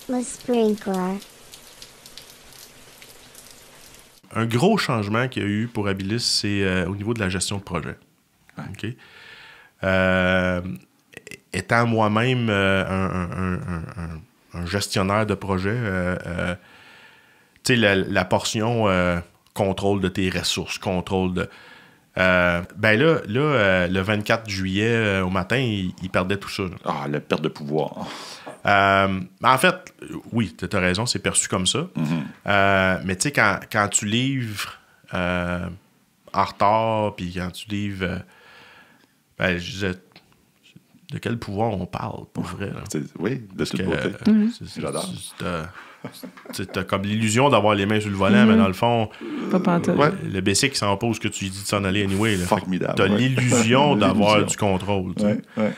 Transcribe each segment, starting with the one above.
Christmas sprinkler. Un gros changement qu'il y a eu pour Abilis, c'est au niveau de la gestion de projet. Ouais. OK? Étant moi-même un gestionnaire de projet, tu sais, la portion contrôle de tes ressources, contrôle de... le 24 juillet, au matin, il perdait tout ça. Là. Ah, la perte de pouvoir. En fait, oui, tu as raison, c'est perçu comme ça. Mais tu sais, quand tu livres en retard, puis quand tu livres... je disais, de quel pouvoir on parle, pour vrai? Là? Oui, de toute beauté. J'adore. T'as comme l'illusion d'avoir les mains sur le volant, mais dans le fond, Pas pantoute. le basic s'en pose que tu lui dis de s'en aller anyway. Là. Formidable. T'as l'illusion d'avoir du contrôle. Ouais, ouais.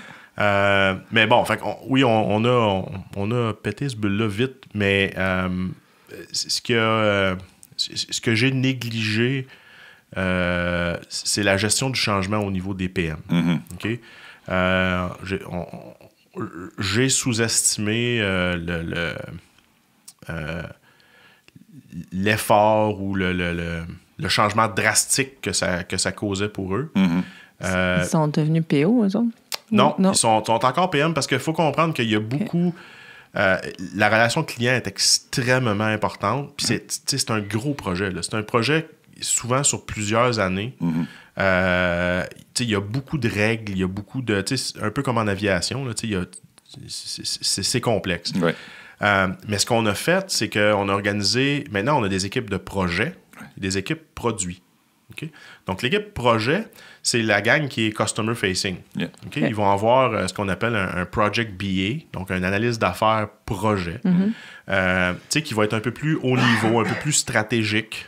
Mais bon, fait on a pété ce bulle-là vite, mais ce que j'ai négligé, c'est la gestion du changement au niveau des PM. OK? J'ai sous-estimé l'effort ou le changement drastique que ça causait pour eux. Ils sont devenus PO, eux autres? Non, ils sont encore PM parce qu'il faut comprendre qu'il y a beaucoup... la relation client est extrêmement importante. Puis c'est un gros projet. Là. C'est un projet souvent sur plusieurs années. Il y a beaucoup de règles, il y a beaucoup de... Un peu comme en aviation, là, c'est complexe. Ouais. Mais ce qu'on a fait, c'est qu'on a organisé... Maintenant, on a des équipes de projet, des équipes produits. Okay? Donc, l'équipe projet, c'est la gang qui est customer facing. Yeah. Okay? Ils vont avoir ce qu'on appelle un project BA, donc un analyse d'affaires projet, qui va être un peu plus haut niveau, un peu plus stratégique,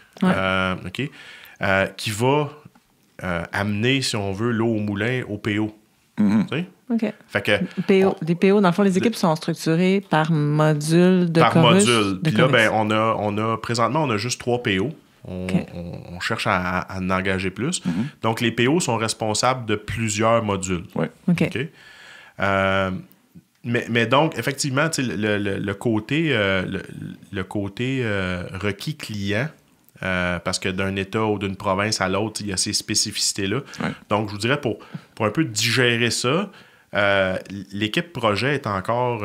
qui va amener, si on veut, l'eau au moulin au PO. OK. Fait que, des PO, dans le fond, les équipes sont structurées par module de par chorus, module. de Puis là, chorus. on a présentement, on a juste 3 PO. On cherche à en engager plus. Donc, les PO sont responsables de plusieurs modules. Ouais. OK. OK? Mais donc, effectivement, le côté requis client, parce que d'un État ou d'une province à l'autre, il y a ces spécificités-là. Ouais. Donc, je vous dirais, pour un peu digérer ça, l'équipe projet est encore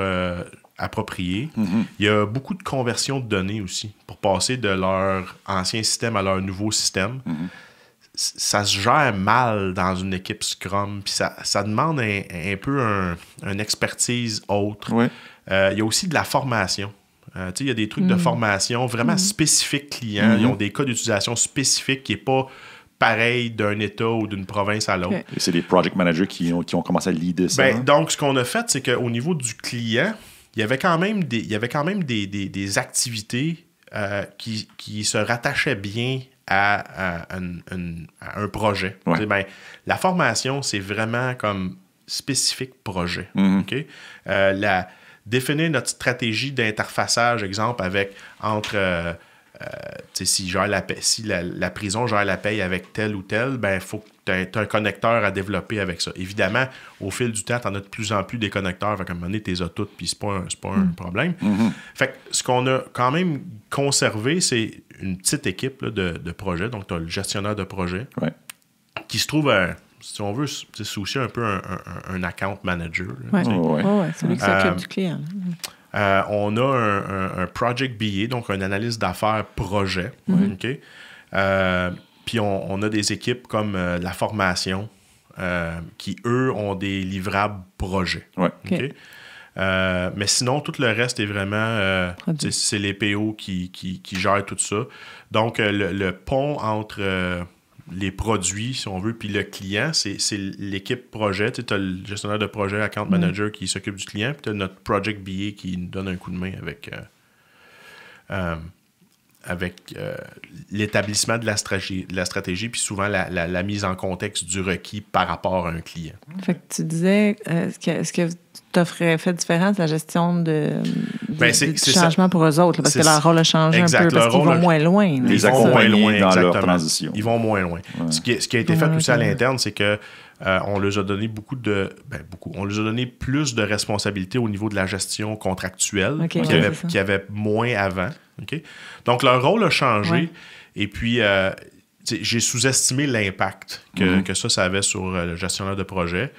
appropriée. Il y a beaucoup de conversion de données aussi pour passer de leur ancien système à leur nouveau système. Ça se gère mal dans une équipe Scrum, puis ça demande un peu une expertise autre. Ouais. Il y a aussi de la formation. Il y a des trucs de formation vraiment spécifiques clients. Ils ont des cas d'utilisation spécifiques qui n'est pas pareil d'un État ou d'une province à l'autre. Okay. Et c'est les project managers qui ont commencé à leader ça. Donc, ce qu'on a fait, c'est qu'au niveau du client, il y avait quand même des activités qui se rattachaient bien à un projet. Ouais. La formation, c'est vraiment comme spécifique projet. OK? Définir notre stratégie d'interfaçage, exemple, entre si la prison gère la paye avec tel ou tel, il faut que tu aies un connecteur à développer avec ça. Évidemment, au fil du temps, tu en as de plus en plus des connecteurs. Fait qu'à un moment donné, tu les as toutes, puis c'est pas un problème. Fait que ce qu'on a quand même conservé, c'est une petite équipe là, de projet. Donc, tu as le gestionnaire de projet qui se trouve, si on veut, c'est aussi un peu un account manager. Là, c'est lui qui s'occupe du client. on a un project BA, donc un analyse d'affaires projet. OK? Puis on a des équipes comme la formation qui, eux, ont des livrables projets. Ouais. OK? Mais sinon, tout le reste est vraiment... c'est les PO qui gèrent tout ça. Donc, le pont entre... les produits, si on veut, puis le client, c'est l'équipe projet. Tu as le gestionnaire de projet, account manager qui s'occupe du client, puis tu as notre project BA qui nous donne un coup de main avec l'établissement de la stratégie, puis souvent la mise en contexte du requis par rapport à un client. Fait que tu disais, ce que tu aurais fait différent, c'est la gestion du changement ça. Pour eux autres, là, parce que leur rôle a changé un peu, parce qu'ils vont moins loin. Ils vont moins loin dans leur transition. Ils vont moins loin. Ouais. Ce qui a été fait aussi à l'interne, c'est que on leur a donné on leur a donné plus de responsabilités au niveau de la gestion contractuelle qu'il y avait moins avant. Okay? Donc, leur rôle a changé. Et puis, j'ai sous-estimé l'impact que ça avait sur le gestionnaire de projet.